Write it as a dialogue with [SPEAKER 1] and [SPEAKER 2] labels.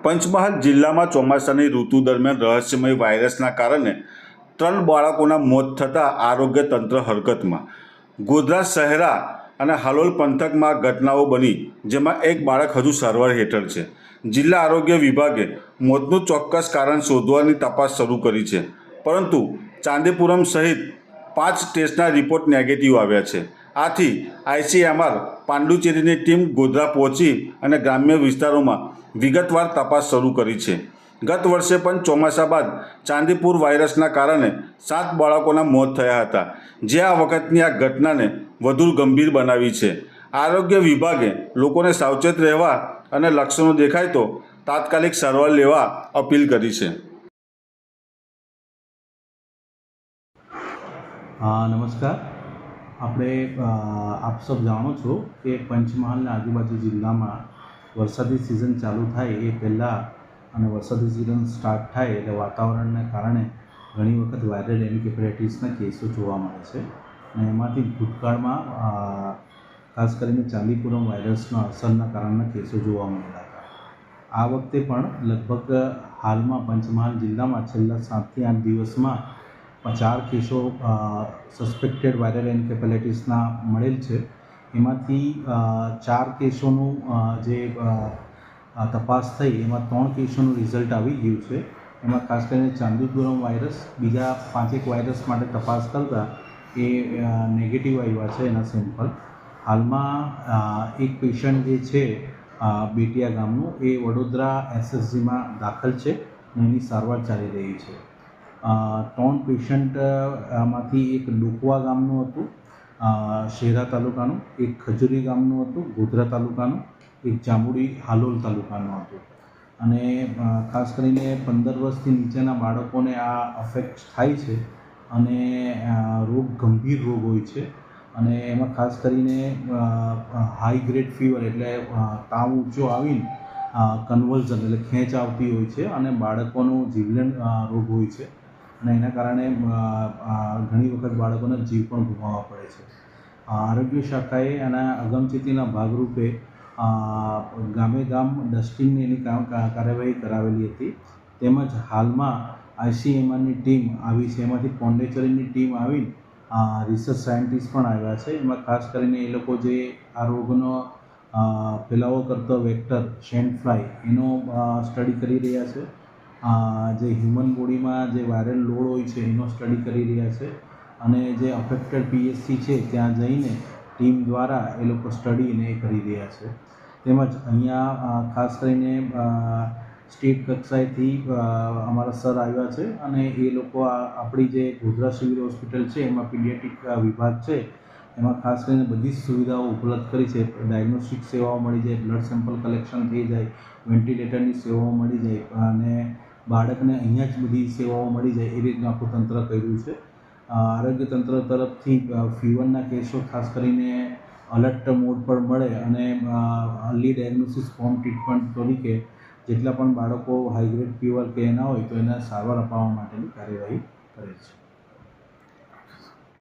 [SPEAKER 1] પંચમહાલ જિલ્લામાં ચોમાસાની ઋતુ દરમિયાન રહસ્યમય વાયરસના કારણે 3 બાળકોના મોત થતાં આરોગ્ય તંત્ર હરકતમાં. ગોધરા શહેરા અને હાલોલ પંથકમાં ઘટનાઓ બની, જેમાં એક બાળક હજુ સારવાર હેઠળ છે. જિલ્લા આરોગ્ય વિભાગે મોતનું ચોક્કસ કારણ શોધવાની તપાસ શરૂ કરી છે, પરંતુ ચાંદીપુરમ સહિત 5 ટેસ્ટના રિપોર્ટ નેગેટિવ આવ્યા છે. આથી ICMR પાંડુચેરીની ટીમ ગોધરા પહોંચી અને ગ્રામ્ય વિસ્તારોમાં વિગતવાર તપાસ શરૂ કરી છે. ગત વર્ષે પણ ચોમાસા બાદ ચાંદીપુર વાયરસના કારણે 7 બાળકોના મોત થયા હતા, જે આ વખતની આ ઘટનાને વધુ ગંભીર બનાવી છે. આરોગ્ય વિભાગે લોકોને સાવચેત રહેવા અને લક્ષણો દેખાય તો તાત્કાલિક સારવાર લેવા અપીલ કરી છે.
[SPEAKER 2] નમસ્કાર. આપણે આપ સૌ જાણો છો કે પંચમહાલના આજુબાજુ જિલ્લામાં વરસાદી સિઝન ચાલુ થાય એ પહેલાં અને વરસાદી સિઝન સ્ટાર્ટ થાય એટલે વાતાવરણને કારણે ઘણી વખત વાયરલ એન્કેફેલાઇટિસના કેસો જોવા મળે છે. અને એમાંથી ભૂતકાળમાં ખાસ કરીને ચાંદીપુરમ વાયરસના અસરના કારણના કેસો જોવા મળેલા હતા. આ વખતે પણ લગભગ હાલમાં પંચમહાલ જિલ્લામાં છેલ્લા 7 થી 8 દિવસમાં 4 કેસો સસ્પેક્ટેડ વાયરલ એન્કેફેલાઇટિસના મળેલ છે. એમાંથી 4 કેસોનું જે તપાસ થઈ એમાં 3 કેસોનું રિઝલ્ટ આવી ગયું છે. એમાં ખાસ કરીને ચાંદીપુરમ વાયરસ, બીજા 5 વાયરસ માટે તપાસ કરતાં એ નેગેટિવ આવ્યા છે એના સેમ્પલ. હાલમાં એક પેશન્ટ જે છે બેટિયા ગામનું, એ વડોદરા SSGમાં દાખલ છે અને એની સારવાર ચાલી રહી છે. 3 પેશન્ટ માંથી એક ડોકવા ગામનું હતું, શહેરા તાલુકાનું, એક ખજૂરી ગામનું હતું, ગોધરા તાલુકાનું, એક જાંબુડી હાલોલ તાલુકાનું હતું. અને ખાસ કરીને 15 વર્ષથી નીચેના બાળકોને આ અફેક્ટ થાય છે અને રોગ ગંભીર રોગ હોય છે. અને એમાં ખાસ કરીને હાઈ ગ્રેડ ફીવર એટલે તાવ ઊંચો આવીને કન્વલ્ઝન એટલે ખેંચ આવતી હોય છે અને બાળકોનું જીવલેણ રોગ હોય છે. અને એના કારણે ઘણી વખત બાળકોના જીવ પણ ગુમાવવા પડે છે. આરોગ્ય શાખાએ આના અગમચેતીના ભાગરૂપે ગામે ગામ ડસ્ટિંગની એની કાર્યવાહી કરાવેલી હતી. તેમજ હાલમાં ICMRની ટીમ આવી છે. એમાંથી પોંડેચેરીની ટીમ આવી રિસર્ચ સાયન્ટિસ્ટ પણ આવ્યા છે. એમાં ખાસ કરીને એ લોકો જે આ રોગનો ફેલાવો કરતો વેક્ટર સેન્ટ ફ્લાય એનો સ્ટડી કરી રહ્યા છે. જે હ્યુમન બોડીમાં જે વાયરલ લોડ હોય છે એનો સ્ટડી કરી રહ્યા છે. અને જે અફેક્ટેડ PSC છે ત્યાં જઈને ટીમ દ્વારા એ લોકો સ્ટડીને એ કરી રહ્યા છે. તેમજ અહીંયા ખાસ કરીને સ્ટેટ કક્ષાએથી અમારા સર આવ્યા છે અને એ લોકો આપણી જે ગોધરા સિવિલ હોસ્પિટલ છે એમાં પીડિયાટ્રિક વિભાગ છે, એમાં ખાસ કરીને બધી જ સુવિધાઓ ઉપલબ્ધ કરી છે. ડાયગ્નોસ્ટિક સેવાઓ મળી જાય, બ્લડ સેમ્પલ કલેક્શન થઈ જાય, વેન્ટિલેટરની સેવાઓ મળી જાય અને બાળકને અહીંયા જ બધી સેવાઓ મળી જાય એ રીતનું આખું તંત્ર કર્યું છે. આરોગ્ય તંત્ર તરફથી ફીવરના કેસો ખાસ કરીને અલર્ટ મોડ પર મળે અને અર્લી ડાયગ્નોસિસ ફોર્મ ટ્રીટમેન્ટ તરીકે જેટલા પણ બાળકો હાઈગ્રેડ ફીવર કે એના હોય તો એને સારવાર અપાવવા માટેની કાર્યવાહી કરે છે.